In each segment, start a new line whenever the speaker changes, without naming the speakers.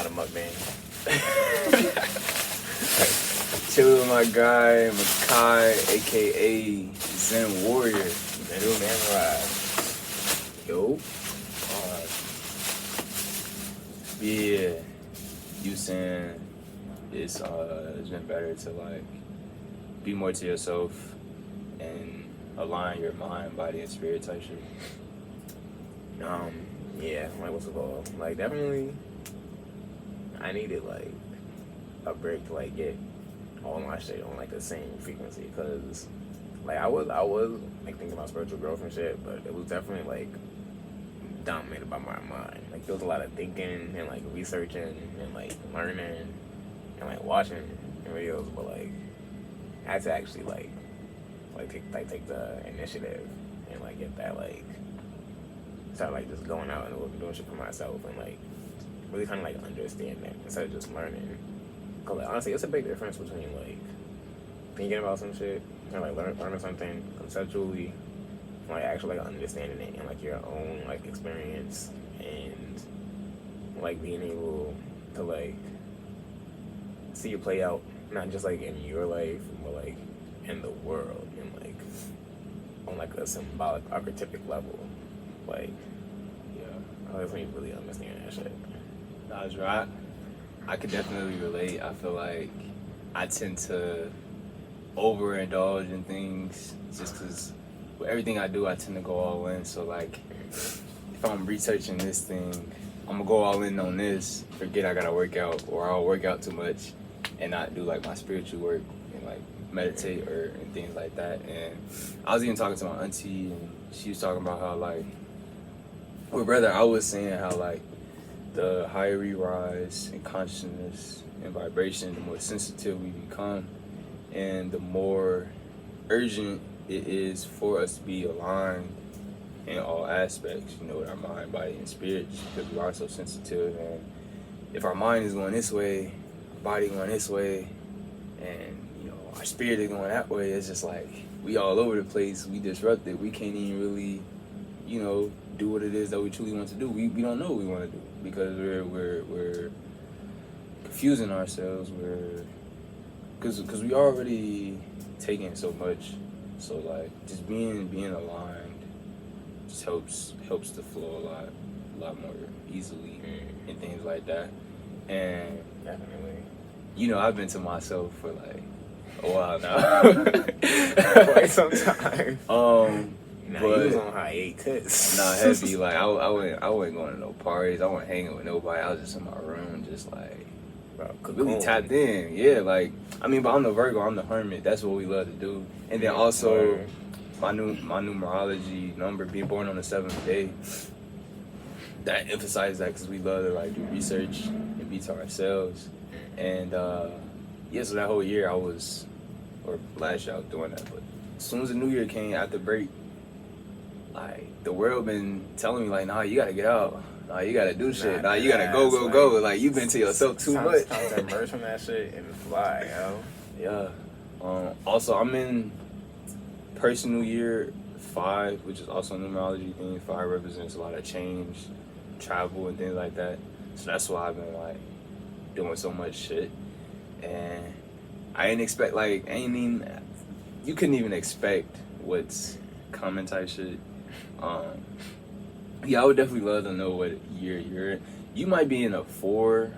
another mukbang.
Chill with my guy, Makai, aka Zen Warrior.
Middle Samurai.
Yo. Yeah. You saying it's been better to like be more to yourself and align your mind, body, and spirit type shit.
Yeah, like what's it called? Like definitely, I needed like a break to like get all my shit on like the same frequency, because like I was like thinking about spiritual growth and shit, but it was definitely like dominated by my mind. Like there was a lot of thinking and like researching and like learning and like watching videos, but like I had to actually like take the initiative and like get that like start like just going out and doing shit for myself and like really kind of like understand that instead of just learning. Cause like honestly, it's a big difference between like thinking about some shit and like learning something conceptually, and, like actually like understanding it and like your own like experience and like being able to like see it play out not just like in your life but like in the world and like on like a symbolic archetypic level. Like, yeah, I definitely really understand that shit.
That's right. I could definitely relate. I feel like I tend to overindulge in things just because with everything I do, I tend to go all in. So like, if I'm researching this thing, I'm gonna go all in on this. Forget I gotta work out, or I'll work out too much and not do like my spiritual work and like meditate and things like that. And I was even talking to my auntie, and she was talking about how like, well, brother, I was saying how like the higher we rise in consciousness and vibration, the more sensitive we become, and the more urgent it is for us to be aligned in all aspects, you know, with our mind, body, and spirit, because we are so sensitive. And if our mind is going this way, our body going this way, and you know, our spirit is going that way, it's just like we all over the place. We disrupted. We can't even really, you know, do what it is that we truly want to do. We don't know what we want to do because we're confusing ourselves. Because we already taking so much. So like just being aligned just helps the flow a lot more easily and things like that. And
Definitely.
you know, I've been to myself for like a while now.
Quite some time. Nah,
but
he was on hiatus.
Nah, heavy. Like I wasn't going to no parties. I wasn't hanging with nobody. I was just in my room, just like really tapped in. Yeah, like I mean, but I'm the Virgo. I'm the hermit. That's what we love to do. And then also my numerology number, being born on the 7th day, that emphasizes that because we love to like do research and be to ourselves. And yeah, so that whole year or last year I was doing that. But as soon as the new year came after break, like the world been telling me like, nah, you gotta get out. Nah, you gotta do shit. Nah, you gotta go. Like you've been to yourself too much.
Time to emerge from that shit and fly, yo.
Yeah. Also, I'm in personal year 5, which is also a numerology thing. 5 represents a lot of change, travel, and things like that. So that's why I've been like doing so much shit. And I didn't expect you couldn't even expect what's coming type shit. Yeah, I would definitely love to know what year you're in. You might be in a 4,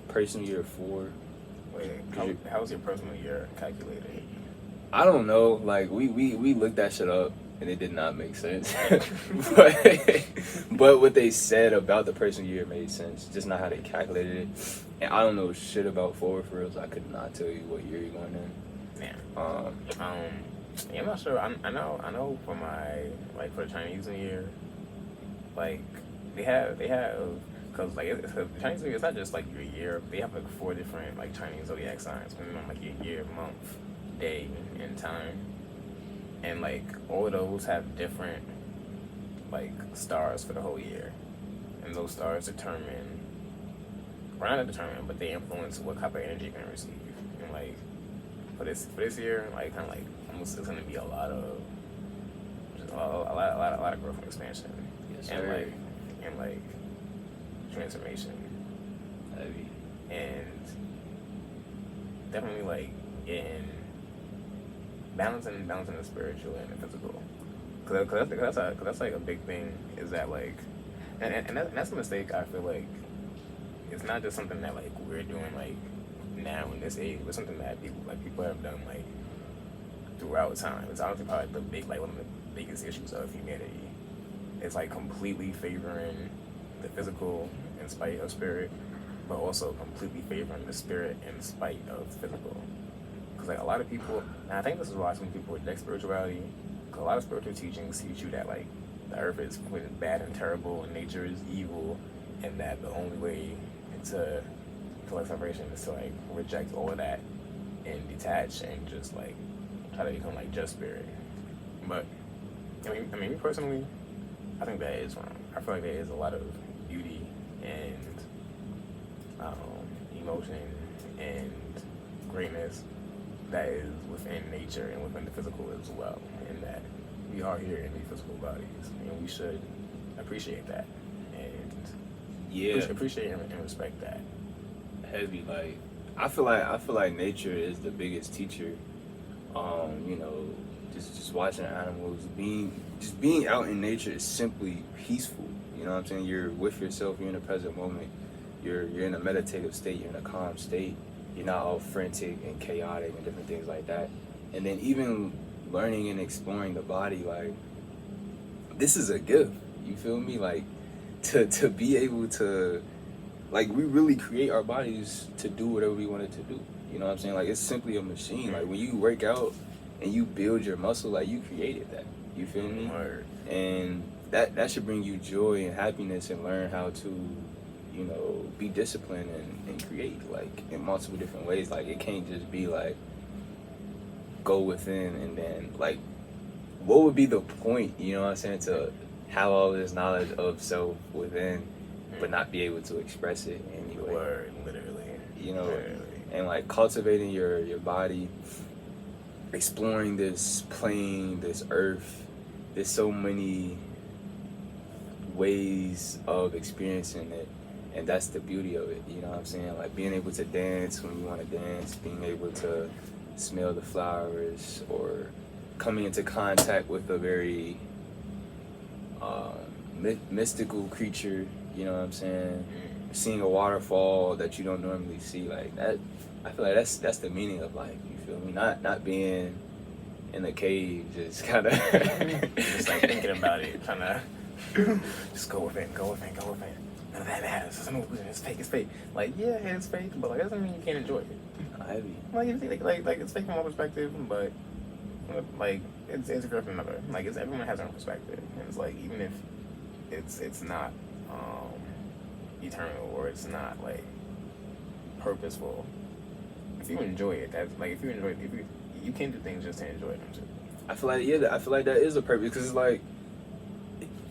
personal year 4.
Wait, how's your personal year calculated?
I don't know. Like we looked that shit up and it did not make sense. but what they said about the personal year made sense. Just not how they calculated it. And I don't know shit about 4 for real, so I could not tell you what year you're going in.
Yeah. Yeah, I'm not sure. I know for my like for the Chinese New Year, like they have because like the Chinese New Year, it's not just like your year. They have like 4 different like Chinese zodiac signs, depending on like your year, month, day, and time, and like all of those have different like stars for the whole year, and those stars determine, or not determine, but they influence what type of energy you're gonna receive. And like for this year, like kind of like almost it's gonna be a lot of growth and expansion,
Yes,
and like transformation.
Heavy.
and definitely like in balancing the spiritual and the physical. Cause that's like a big thing is that like, that's a mistake I feel like it's not just something that like we're doing like now in this age, but something that people have done like throughout time. It's honestly probably one of the biggest issues of humanity. It's like completely favoring the physical in spite of spirit, but also completely favoring the spirit in spite of physical. Because like a lot of people, and I think this is why some people reject spirituality. Because a lot of spiritual teachings teach you that like the earth is completely bad and terrible, and nature is evil, and that the only way to like separation is to like reject all of that and detach and just like try to become like just spirit. But I mean, me personally, I think that is wrong. I feel like there is a lot of beauty and emotion and greatness that is within nature and within the physical as well, and that we are here in these physical bodies, and we should appreciate that and appreciate and respect that.
Heavy. Like I feel like nature is the biggest teacher. You know, just watching animals, being out in nature is simply peaceful. You know what I'm saying? You're with yourself. You're in the present moment. You're in a meditative state. You're in a calm state. You're not all frantic and chaotic and different things like that. And then even learning and exploring the body, like this is a gift. You feel me? Like to be able to, like, we really create our bodies to do whatever we want it to do. You know what I'm saying? Like it's simply a machine. Like when you work out and you build your muscle, like you created that. You feel me?
Word.
And that should bring you joy and happiness, and learn how to, you know, be disciplined and create like in multiple different ways. Like it can't just be like go within and then like what would be the point, you know what I'm saying, to have all this knowledge of self within but not be able to express it anyway.
Word, literally.
You know,
literally.
And like cultivating your body, exploring this plane, this earth. There's so many ways of experiencing it, and that's the beauty of it. You know what I'm saying? Like being able to dance when you want to dance, being able to smell the flowers, or coming into contact with a very mystical creature. You know what I'm saying? Seeing a waterfall that you don't normally see, like that. I feel like that's the meaning of life. You feel me? Not being in a cave, just kind of
just like thinking about it, trying to just go with it. None of that matters. It's fake. Like yeah, it's fake, but like that doesn't mean you can't enjoy it.
Heavy.
Like it's fake from one perspective, but like it's real from another. Like everyone has their own perspective, and it's like even if it's not eternal or it's not like purposeful, if you enjoy it, that's like if you can do things just to enjoy them too.
I feel like that is a purpose, because it's like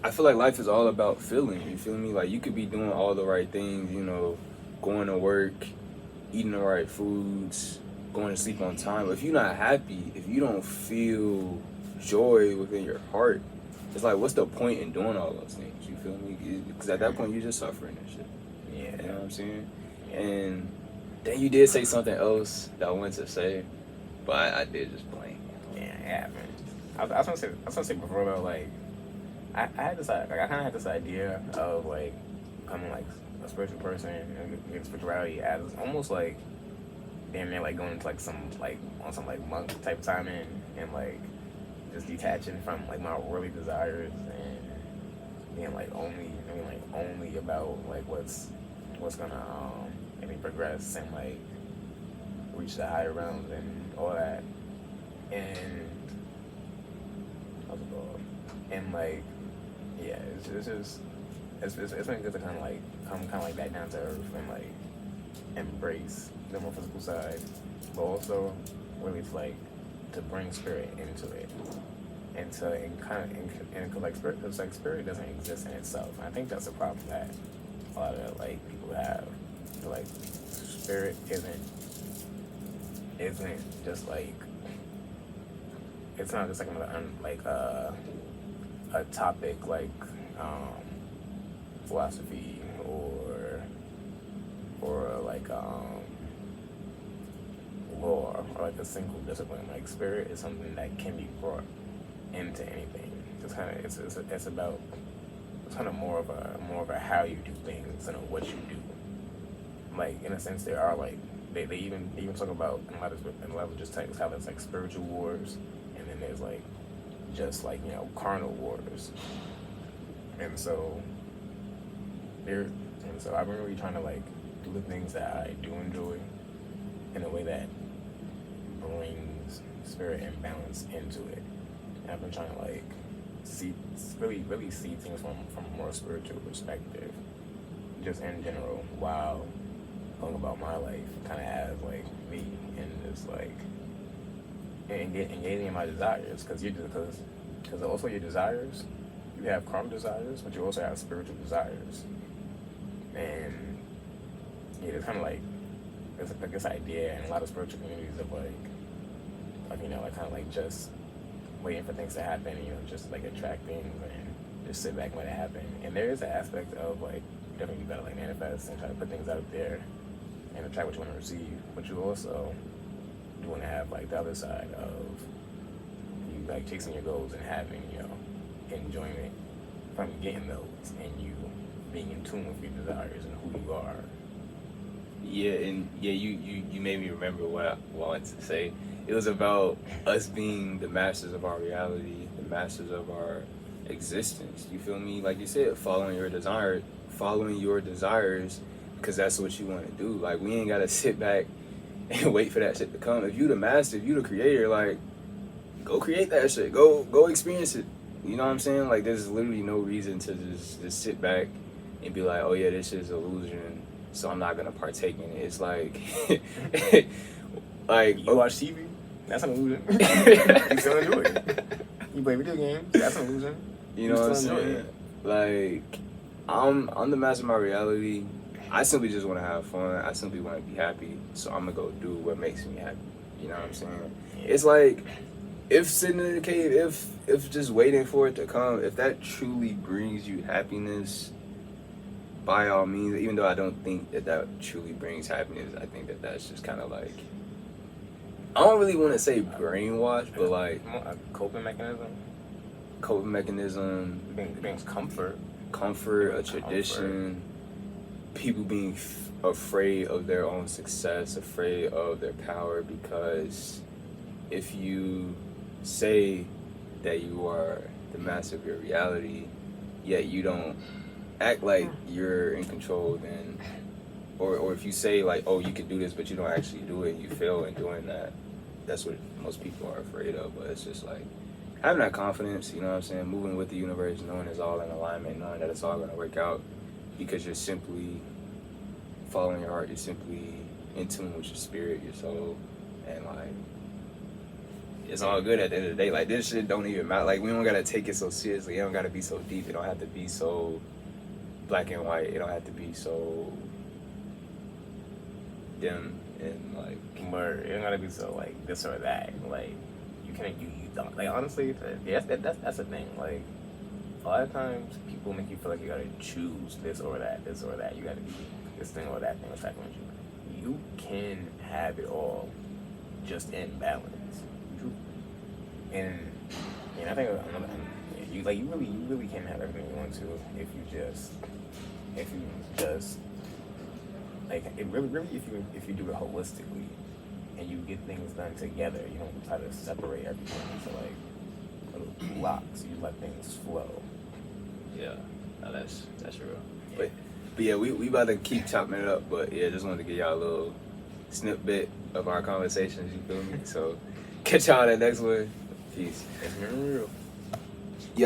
I feel like life is all about feeling. You feel me? Like you could be doing all the right things, you know, going to work, eating the right foods, going to sleep on time. But if you're not happy, if you don't feel joy within your heart, it's like, what's the point in doing all those things? You feel me? Because at that point, you're just suffering and shit.
Yeah.
You know what I'm saying? And then you did say something else that I wanted to say, but I did just blank.
Yeah, it happened. I was gonna say before though, like I had this like I kind of had this idea of like becoming like a spiritual person and getting spirituality as almost like damn near like going into like some like on some like monk type timing and like just detaching from like my worldly desires and being like only about like what's gonna make me progress and like reach the higher realms and all that. And how's it called? And like yeah, it's been good to kind of like come like back down to earth and like embrace the more physical side, but also really to like to bring spirit into it and like spirit, because like spirit doesn't exist in itself. And I think that's a problem that a lot of like people have. So, like spirit isn't just like it's not just like a topic like philosophy or or like a single discipline. Like spirit is something that can be brought into anything. It's kind of it's about it's kind of more of a how you do things than a what you do. Like in a sense, there are like they even talk about in a lot of just texts how there's like spiritual wars, and then there's like just like carnal wars, and so I've been really trying to like do the things that I do enjoy in a way that brings spirit and balance into it. And I've been trying to like really see things from a more spiritual perspective, just in general, while going about my life kind of as like me, and just like engaging in my desires, because also your desires, you have carnal desires, but you also have spiritual desires, and it's kind of like there's like this idea in a lot of spiritual communities of like kind of like just waiting for things to happen, just like attract things and just sit back and let it happen. And there is an aspect of like you definitely gotta like manifest and try to put things out there and attract what you want to receive, but you also do want to have like the other side of you like chasing your goals and having enjoyment from getting those, and you being in tune with your desires and who you are.
You made me remember what I wanted to say. It was about us being the masters of our reality, the masters of our existence. You feel me? Like you said, following your desires, because that's what you want to do. Like, we ain't gotta sit back and wait for that shit to come. If you the master, if you the creator, like, go create that shit. Go experience it. You know what I'm saying? Like, there's literally no reason to just sit back and be like, oh yeah, this is illusion, so I'm not gonna partake in it. It's like, like
you watch TV, that's an illusion. You still enjoy it. You play video games, that's an illusion.
You know what I'm saying? Like, I'm the master of my reality. I simply just want to have fun. I simply want to be happy. So I'm gonna go do what makes me happy. You know what I'm saying? It's like, if sitting in the cave, if just waiting for it to come, if that truly brings you happiness, by all means. Even though I don't think that truly brings happiness, I think that's just kind of like, I don't really want to say brainwash, but like
a coping mechanism. It brings comfort,
a tradition. People being afraid of their own success, afraid of their power, because if you say that you are the master of your reality, yet you don't act like you're in control, then, or if you say like, oh, you can do this, but you don't actually do it, you fail in doing that. That's what most people are afraid of. But it's just like having that confidence, you know what I'm saying, moving with the universe, knowing it's all in alignment, knowing that it's all going to work out, because you're simply following your heart, you're simply in tune with your spirit, your soul, and like, it's all good at the end of the day. Like, this shit don't even matter. Like, we don't gotta take it so seriously. It don't gotta be so deep. It don't have to be so black and white. It don't have to be so dim and like.
But it don't gotta be so like this or that. Like, you don't. Like, honestly, that's the thing. Like, a lot of times people make you feel like you gotta choose this or that. You gotta be this thing or that thing or something. You can have it all, just in balance. And I think you really can have everything you want to if you just like it really if you do it holistically and you get things done together. You don't try to separate everything into like little blocks. You let things flow.
Yeah, no, that's real. Yeah. But yeah, we about to keep chopping it up. But yeah, just wanted to give y'all a little snippet of our conversations. You feel me? So catch y'all in the next one. Peace.
It's been real.
Yeah.